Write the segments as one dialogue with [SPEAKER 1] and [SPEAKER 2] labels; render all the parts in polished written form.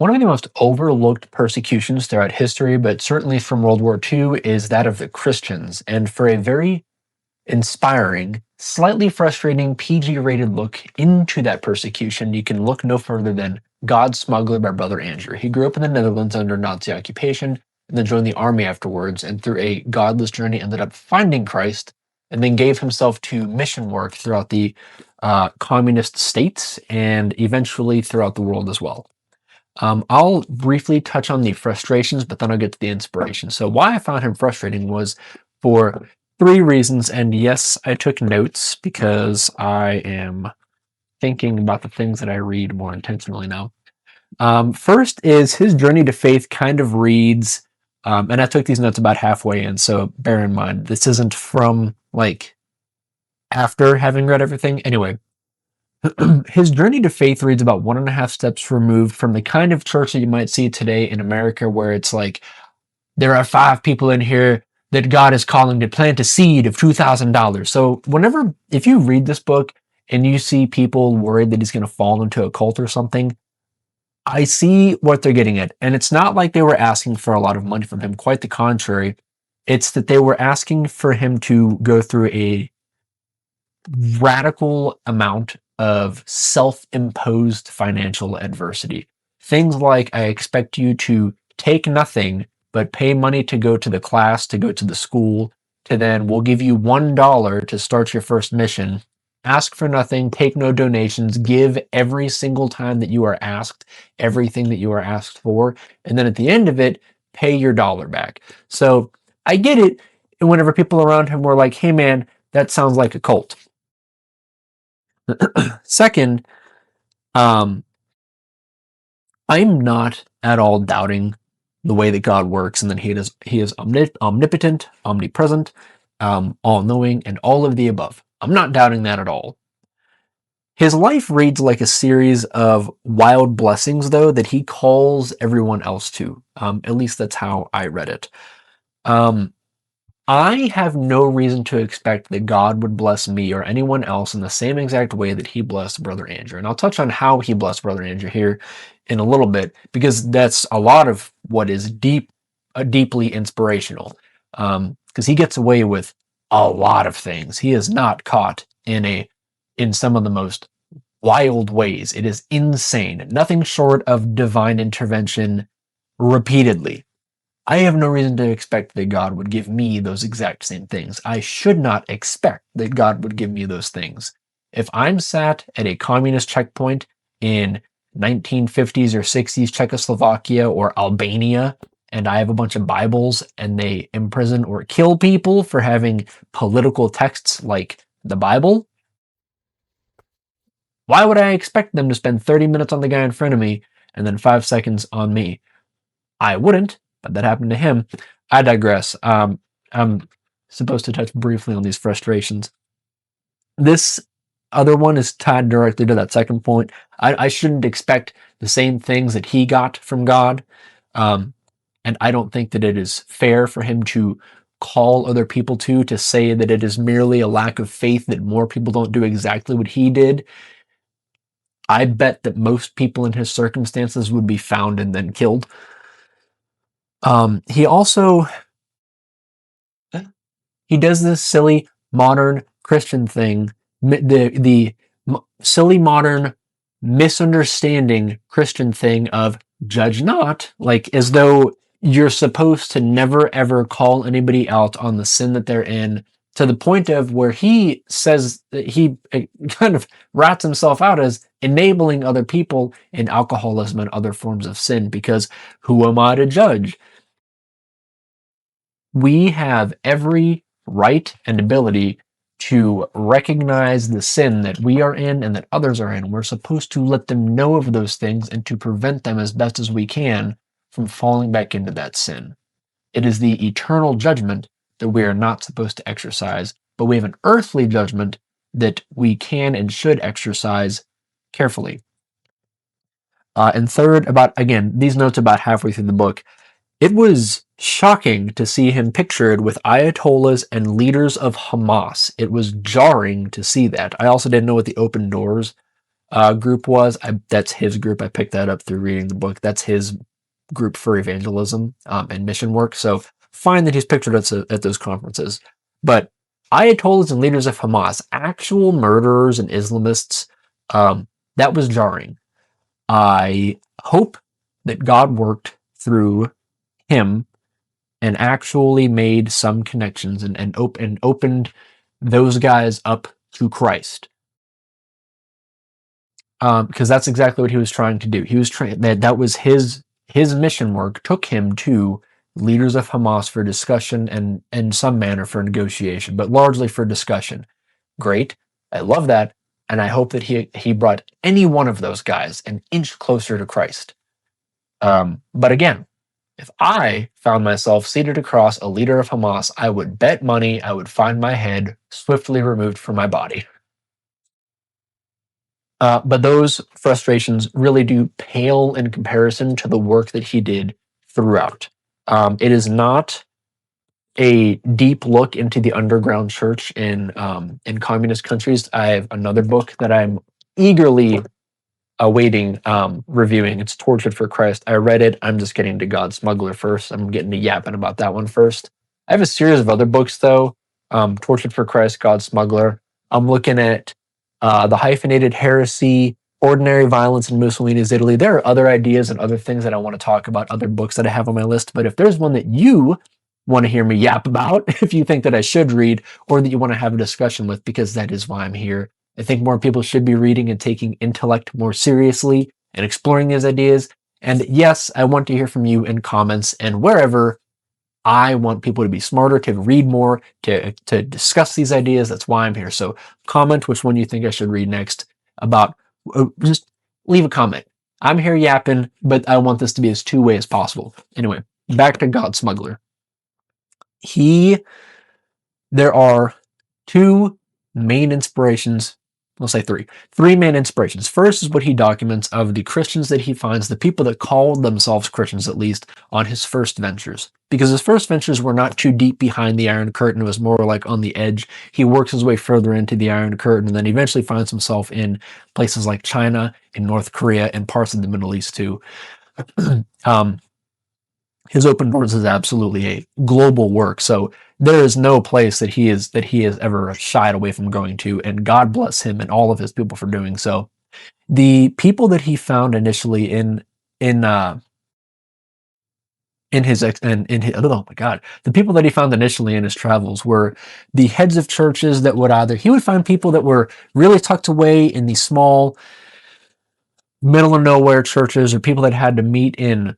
[SPEAKER 1] One of the most overlooked persecutions throughout history, but certainly from World War II, is that of the Christians. And for a very inspiring, slightly frustrating PG rated look into that persecution, you can look no further than God's Smuggler by Brother Andrew. He grew up in the Netherlands under Nazi occupation and then joined the army afterwards, and through a godless journey ended up finding Christ and then gave himself to mission work throughout the communist states and eventually throughout the world as well. I'll briefly touch on the frustrations, but then I'll get to the inspiration. So why I found him frustrating was for three reasons. And yes, I took notes because I am thinking about the things that I read more intentionally now. First is his journey to faith kind of reads, and I took these notes about halfway in, so bear in mind, this isn't from like after having read everything. Anyway, his journey to faith reads about 1.5 steps removed from the kind of church that you might see today in America, where it's like, there are 5 people in here that God is calling to plant a seed of $2,000. So if you read this book and you see people worried that he's going to fall into a cult or something, I see what they're getting at. And it's not like they were asking for a lot of money from him. Quite the contrary. It's that they were asking for him to go through a radical amount of self-imposed financial adversity. Things like, I expect you to take nothing but pay money to go to the class, to go to the school, to then we'll give you $1 to start your first mission. Ask for nothing, take no donations, give every single time that you are asked everything that you are asked for, and then at the end of it, pay your dollar back. So I get it. And whenever people around him were like, hey man, that sounds like a cult. Second, I'm not at all doubting the way that God works and that he is omnipotent, omnipresent, all-knowing, and all of the above. I'm not doubting that at all. His life reads like a series of wild blessings, though, that he calls everyone else to. At least that's how I read it. I have no reason to expect that God would bless me or anyone else in the same exact way that he blessed Brother Andrew. And I'll touch on how he blessed Brother Andrew here in a little bit, because that's a lot of what is deeply inspirational. Because he gets away with a lot of things. He is not caught in some of the most wild ways. It is insane. Nothing short of divine intervention repeatedly. I have no reason to expect that God would give me those exact same things. I should not expect that God would give me those things. If I'm sat at a communist checkpoint in 1950s or 60s Czechoslovakia or Albania, and I have a bunch of Bibles and they imprison or kill people for having political texts like the Bible, why would I expect them to spend 30 minutes on the guy in front of me and then 5 seconds on me? I wouldn't. But that happened to him. I digress. I'm supposed to touch briefly on these frustrations. This other one is tied directly to that second point. I shouldn't expect the same things that he got from God. And I don't think that it is fair for him to call other people to say that it is merely a lack of faith that more people don't do exactly what he did. I bet that most people in his circumstances would be found and then killed. He does this silly modern Christian thing, the silly modern misunderstanding Christian thing of judge not, like as though you're supposed to never ever call anybody out on the sin that they're in, to the point of where he says that he kind of rats himself out as enabling other people in alcoholism and other forms of sin, because who am I to judge? We have every right and ability to recognize the sin that we are in and that others are in. We're supposed to let them know of those things and to prevent them as best as we can from falling back into that sin. It is the eternal judgment that we are not supposed to exercise, but we have an earthly judgment that we can and should exercise carefully. And third, these notes about halfway through the book, it was shocking to see him pictured with ayatollahs and leaders of Hamas. It was jarring to see that. I also didn't know what the open doors group was. That's his group. I picked that up through reading the book. That's his group for evangelism and mission work. So fine that he's pictured at those conferences. But Ayatollahs and leaders of Hamas, actual murderers and Islamists, that was jarring. I hope that God worked through him and actually made some connections and opened those guys up to Christ. Because that's exactly what he was trying to do. He was trying that was his mission work took him to leaders of Hamas for discussion and in some manner for negotiation, but largely for discussion. Great. I love that. And I hope that he brought any one of those guys an inch closer to Christ. But again, if I found myself seated across a leader of Hamas, I would bet money I would find my head swiftly removed from my body. But those frustrations really do pale in comparison to the work that he did throughout. It is not a deep look into the underground church in communist countries. I have another book that I'm eagerly awaiting reviewing. It's Tortured for Christ. I read it. I'm just getting to God Smuggler first. I'm getting to yapping about that one first. I have a series of other books though. Tortured for Christ, God Smuggler. I'm looking at The Hyphenated Heresy, Ordinary Violence in Mussolini's Italy. There are other ideas and other things that I want to talk about, other books that I have on my list. But if there's one that you want to hear me yap about, if you think that I should read, or that you want to have a discussion with, because that is why I'm here. I think more people should be reading and taking intellect more seriously and exploring these ideas. And yes, I want to hear from you in comments and wherever. I want people to be smarter, to read more, to discuss these ideas. That's why I'm here. So comment which one you think I should read next about. Just leave a comment. I'm here yapping, but I want this to be as two-way as possible. Anyway, back to God Smuggler. There are two main inspirations. We'll say three main inspirations. First is what he documents of the Christians that he finds, the people that called themselves Christians at least, on his first ventures. Because his first ventures were not too deep behind the Iron Curtain. It was more like on the edge. He works his way further into the Iron Curtain and then eventually finds himself in places like China, in North Korea, and parts of the Middle East too. His Open Doors is absolutely a global work. So there is no place that he has ever shied away from going to, and God bless him and all of his people for doing so. The people that he found initially in his oh my god, the people that he found initially in his travels were the heads of churches that he would find people that were really tucked away in these small middle of nowhere churches, or people that had to meet in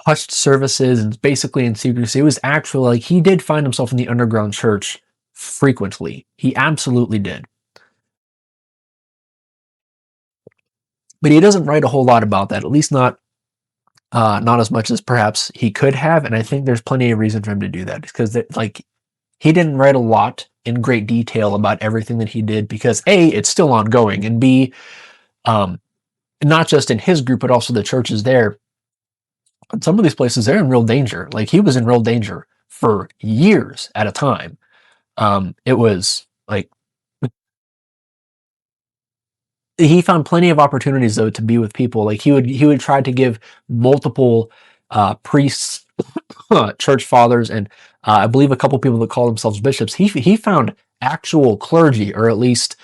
[SPEAKER 1] hushed services and basically in secrecy. It was actually like he did find himself in the underground church frequently. He absolutely did. But he doesn't write a whole lot about that, at least not as much as perhaps he could have. And I think there's plenty of reason for him to do that, because he didn't write a lot in great detail about everything that he did, because A, it's still ongoing, and B, not just in his group, but also the churches there. In some of these places, they're in real danger. Like, he was in real danger for years at a time. It was like he found plenty of opportunities though to be with people. Like he would try to give multiple priests, church fathers, and I believe a couple people that call themselves bishops. He found actual clergy, or at least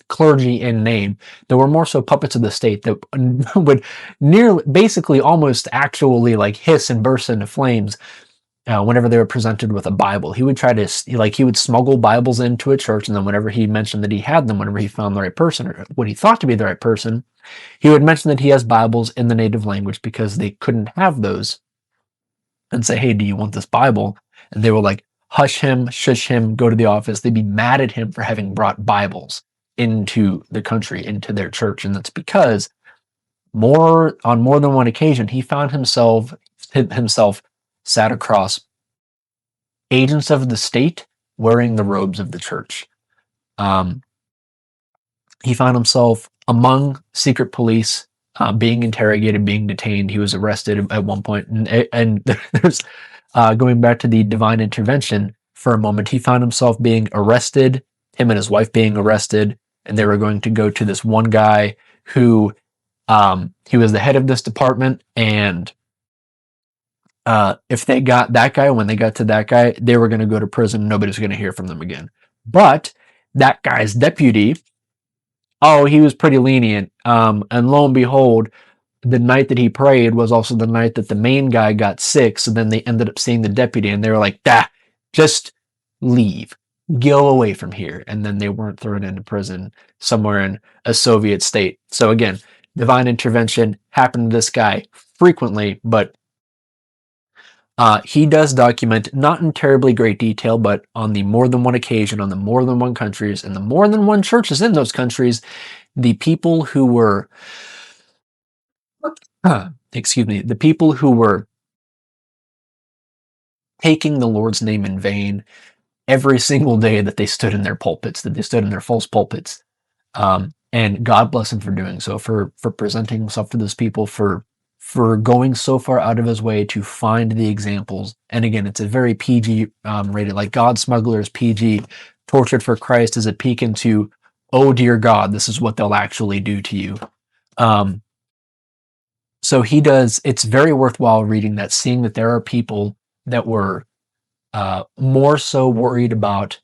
[SPEAKER 1] clergy in name, that were more so puppets of the state, that would basically almost actually like hiss and burst into flames whenever they were presented with a Bible. He would he would smuggle Bibles into a church, and then whenever he mentioned that he had them, whenever he found the right person, or what he thought to be the right person, he would mention that he has Bibles in the native language, because they couldn't have those, and say, hey, do you want this Bible? And they will like hush him, shush him, go to the office. They'd be mad at him for having brought Bibles into the country, into their church. And that's because on more than one occasion, he found himself sat across agents of the state wearing the robes of the church. He found himself among secret police, being interrogated, being detained. He was arrested at one point, and there's going back to the divine intervention for a moment. He found himself being arrested, him and his wife being arrested, and they were going to go to this one guy who he was the head of this department, and if they got that guy, when they got to that guy, they were going to go to prison. Nobody's going to hear from them again. But that guy's deputy, oh, he was pretty lenient. And lo and behold, the night that he prayed was also the night that the main guy got sick. So then they ended up seeing the deputy, and they were like, just leave, go away from here. And then they weren't thrown into prison somewhere in a Soviet state. So again, divine intervention happened to this guy frequently, but he does document, not in terribly great detail, but on the more than one occasion, on the more than one countries, and the more than one churches in those countries, the people who were, excuse me, the people who were taking the Lord's name in vain every single day that they stood in their pulpits, that they stood in their false pulpits. And God bless him for doing so, for presenting himself to those people, for going so far out of his way to find the examples. And again, it's a very PG rated, like God Smuggler is PG. Tortured for Christ is a peek into, oh dear God, this is what they'll actually do to you. So he does, it's very worthwhile reading that, seeing that there are people that were more so worried about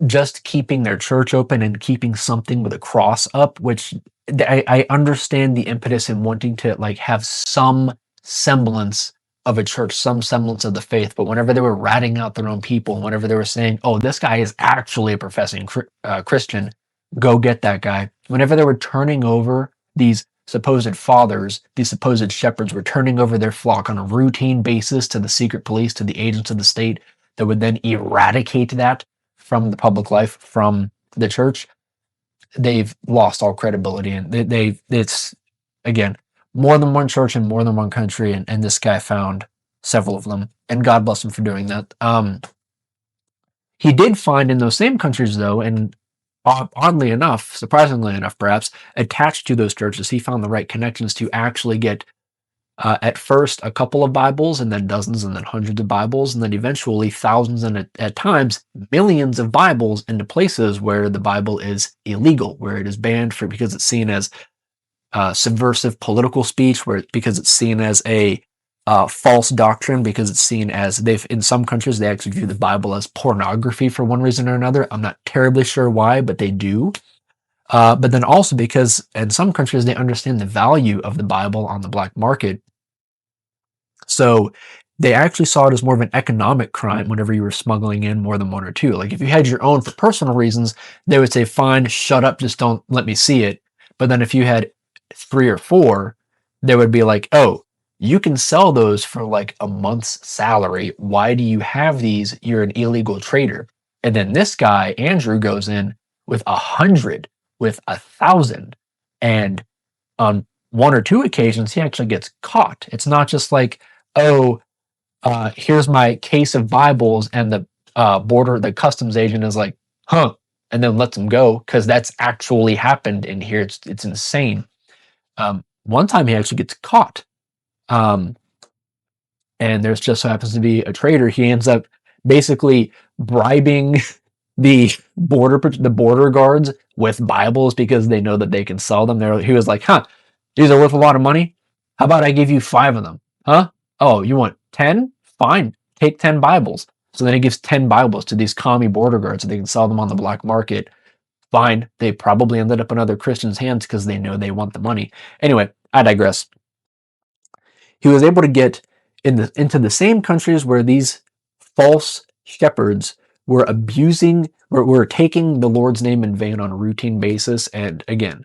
[SPEAKER 1] just keeping their church open and keeping something with a cross up, which I understand the impetus in wanting to like have some semblance of a church, some semblance of the faith. But whenever they were ratting out their own people, and whenever they were saying, oh, this guy is actually a professing Christian, go get that guy. Whenever they were turning over these supposed fathers, these supposed shepherds were turning over their flock on a routine basis to the secret police, to the agents of the state that would then eradicate that from the public life, from the church, they've lost all credibility. And it's, again, more than one church in more than one country, and this guy found several of them, and God bless him for doing that. He did find in those same countries, though, and oddly enough, surprisingly enough, perhaps, attached to those churches, he found the right connections to actually get at first a couple of Bibles, and then dozens, and then hundreds of Bibles, and then eventually thousands, and at times millions of Bibles into places where the Bible is illegal, where it is banned for, because it's seen as subversive political speech, because it's seen as a false doctrine, because it's seen as, in some countries they actually view the Bible as pornography for one reason or another. I'm not terribly sure why, but they do. But then also because in some countries they understand the value of the Bible on the black market. So they actually saw it as more of an economic crime whenever you were smuggling in more than one or two. Like if you had your own for personal reasons, they would say, fine, shut up, just don't let me see it. But then if you had 3 or 4, they would be like, oh, you can sell those for like a month's salary. Why do you have these? You're an illegal trader. And then this guy, Andrew, goes in with 100, with 1,000. And on 1 or 2 occasions, he actually gets caught. It's not just like, oh, here's my case of Bibles, and the customs agent is like, huh, and then lets him go, because that's actually happened in here. It's insane. One time he actually gets caught. And there's just so happens to be a trader. He ends up basically bribing the border guards with Bibles because they know that they can sell them. He was like, huh, these are worth a lot of money. How about I give you 5 of them? Huh? Oh, you want 10? Fine. Take 10 Bibles. So then he gives 10 Bibles to these commie border guards so they can sell them on the black market. Fine. They probably ended up in other Christians' hands because they know they want the money. Anyway, I digress. He was able to get into the same countries where these false shepherds were abusing, were taking the Lord's name in vain on a routine basis, and again,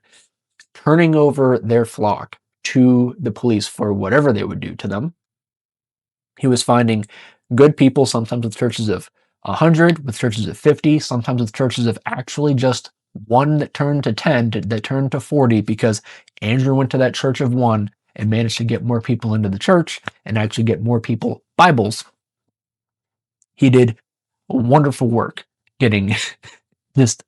[SPEAKER 1] turning over their flock to the police for whatever they would do to them. He was finding good people, sometimes with churches of 100, with churches of 50, sometimes with churches of actually just 1 that turned to 10, that turned to 40, because Andrew went to that church of 1 and managed to get more people into the church and actually get more people Bibles. He did wonderful work getting just,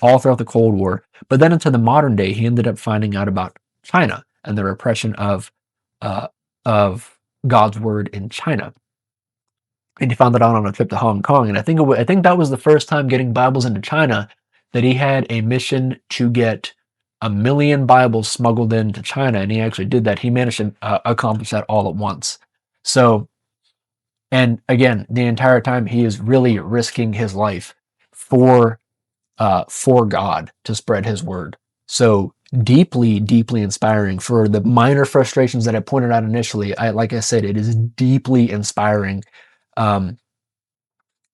[SPEAKER 1] all throughout the Cold War. But then into the modern day, he ended up finding out about China and the repression of God's word in China. and he found it out on a trip to Hong Kong. And I think that was the first time getting Bibles into China that he had a mission to get 1 million Bibles smuggled into China, and he actually did that. He managed to accomplish that all at once. So, and again, the entire time he is really risking his life for for God to spread His word. So deeply, deeply inspiring. For the minor frustrations that I pointed out initially, like I said, it is deeply inspiring. Um,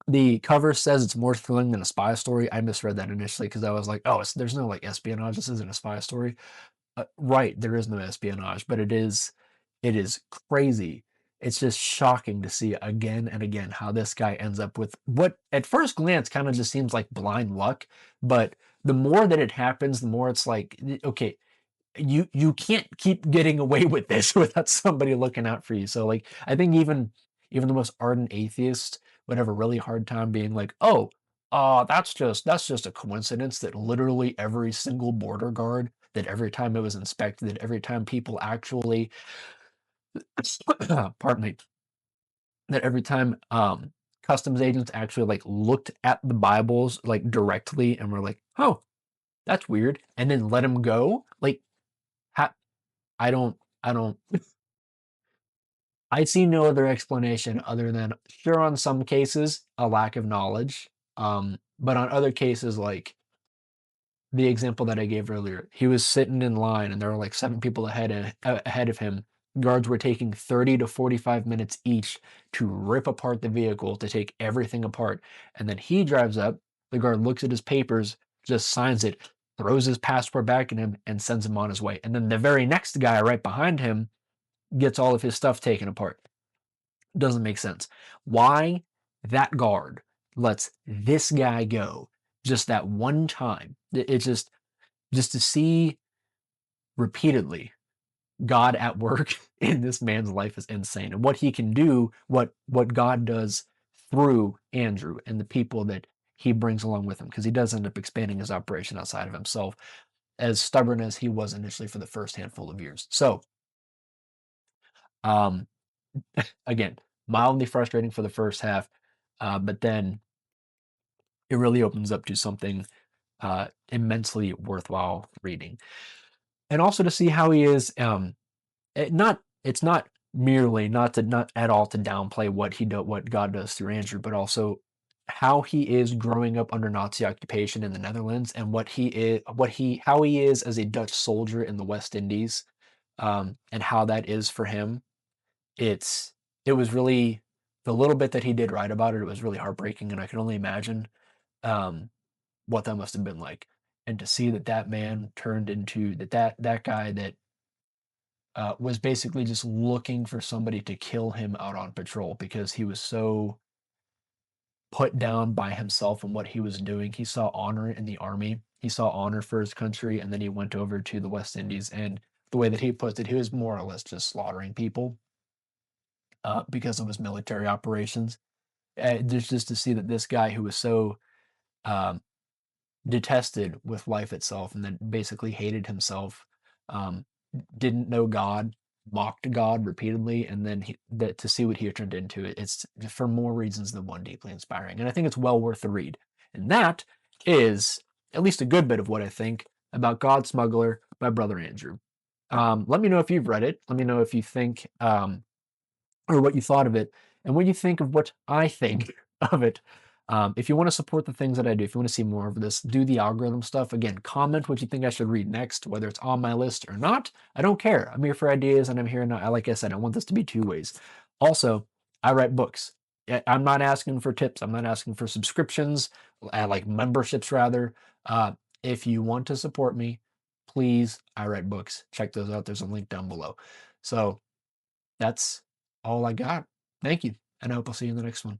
[SPEAKER 1] the cover says it's more thrilling than a spy story. I misread that initially because I was like, oh, there's no like espionage. This isn't a spy story. Right, there is no espionage, but it is crazy. It's just shocking to see again and again how this guy ends up with what at first glance kind of just seems like blind luck, but the more that it happens, the more it's like, okay, you can't keep getting away with this without somebody looking out for you. So like I think even the most ardent atheist would have a really hard time being like, oh, that's just a coincidence that literally every single border guard, that every time it was inspected, that every time people actually pardon me, that every time customs agents actually like looked at the Bibles like directly and were like, oh, that's weird, and then let them go. Like, ha- I don't, I don't, I see no other explanation other than sure on some cases a lack of knowledge, but on other cases like the example that I gave earlier, he was sitting in line and there were like 7 people ahead of him. Guards were taking 30 to 45 minutes each to rip apart the vehicle to take everything apart, and then he drives up. The guard looks at his papers, just signs it, throws his passport back at him, and sends him on his way. And then the very next guy right behind him gets all of his stuff taken apart. Doesn't make sense. Why that guard lets this guy go just that one time? It's just to see repeatedly God at work in this man's life is insane. And what he can do, what God does through Andrew and the people that he brings along with him, because he does end up expanding his operation outside of himself, as stubborn as he was initially for the first handful of years. So, um, again, mildly frustrating for the first half, but then it really opens up to something immensely worthwhile reading. And also to see how he is, it's not merely not at all to downplay what God does through Andrew, but also how he is growing up under Nazi occupation in the Netherlands, and how he is as a Dutch soldier in the West Indies, and how that is for him. It's it was really the little bit that he did write about it. It was really heartbreaking, and I can only imagine um, what that must have been like. And to see that man turned into that guy that was basically just looking for somebody to kill him out on patrol because he was so put down by himself and what he was doing. He saw honor in the army. He saw honor for his country, and then he went over to the West Indies. And the way that he puts it, he was more or less just slaughtering people because of his military operations. Just to see that this guy who was so um, detested with life itself and then basically hated himself, um, didn't know God, mocked God repeatedly, and then to see what he turned into, it's for more reasons than one deeply inspiring. And I think it's well worth the read. And that is at least a good bit of what I think about God Smuggler by Brother Andrew. Let me know if you've read it. Let me know if you think or what you thought of it, and what you think of what I think of it. If you want to support the things that I do, if you want to see more of this, do the algorithm stuff. Again, comment what you think I should read next, whether it's on my list or not. I don't care. I'm here for ideas, and I'm here now. Like I said, I want this to be two ways. Also, I write books. I'm not asking for tips. I'm not asking for subscriptions, like memberships rather. Uh, if you want to support me, please, I write books. Check those out. There's a link down below. So that's all I got. Thank you, and I hope I'll see you in the next one.